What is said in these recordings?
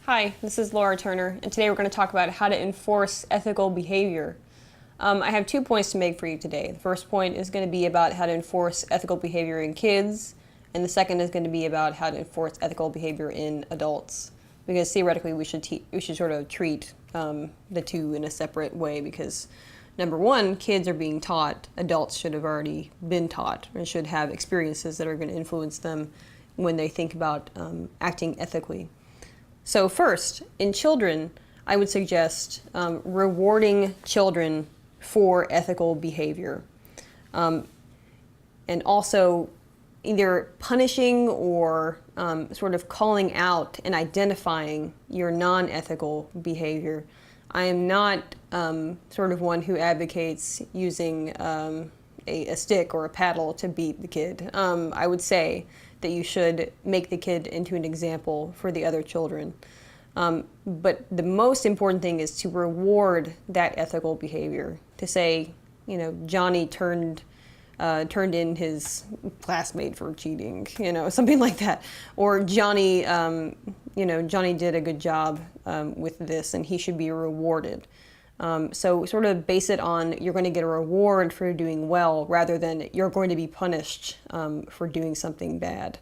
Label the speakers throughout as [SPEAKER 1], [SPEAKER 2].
[SPEAKER 1] Hi, this is Laura Turner, and today we're going to talk about how to enforce ethical behavior. I have 2 points to make for you today. The first point is going to be about how to enforce ethical behavior in kids, and the second is going to be about how to enforce ethical behavior in adults. Because theoretically, we should sort of treat the two in a separate way. Because number one, kids are being taught; adults should have already been taught and should have experiences that are going to influence them when they think about acting ethically. So first, in children, I would suggest rewarding children for ethical behavior. And also either punishing or sort of calling out and identifying your non-ethical behavior. I am not sort of one who advocates using a stick or a paddle to beat the kid. I would say that you should make the kid into an example for the other children. But the most important thing is to reward that ethical behavior. To say, you know, Johnny turned in his classmate for cheating, you know, something like that. Or Johnny, Johnny did a good job with this and he should be rewarded. So sort of base it on you're going to get a reward for doing well rather than you're going to be punished for doing something bad.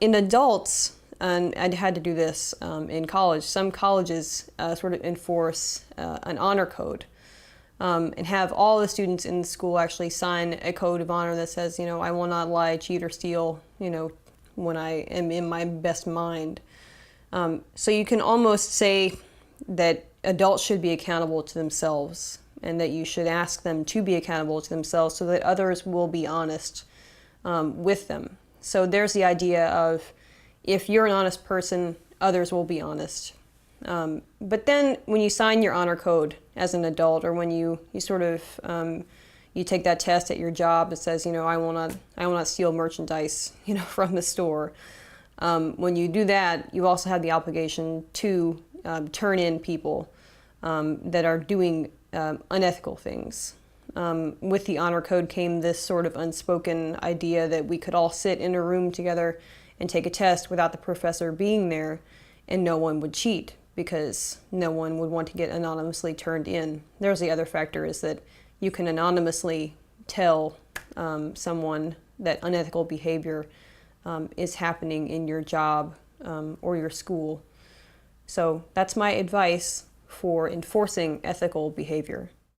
[SPEAKER 1] In adults, and I had to do this in college, some colleges sort of enforce an honor code and have all the students in the school actually sign a code of honor that says, you know, I will not lie, cheat, or steal, you know, when I am in my best mind. So you can almost say that adults should be accountable to themselves and that you should ask them to be accountable to themselves so that others will be honest with them. So there's the idea of if you're an honest person, others will be honest. But then when you sign your honor code as an adult, or when you sort of you take that test at your job that says, you know, I will not steal merchandise, you know, from the store. When you do that, you also have the obligation to turn in people that are doing unethical things. With the honor code came this sort of unspoken idea that we could all sit in a room together and take a test without the professor being there, and no one would cheat because no one would want to get anonymously turned in. There's the other factor, is that you can anonymously tell someone that unethical behavior is happening in your job or your school. So that's my advice for enforcing ethical behavior.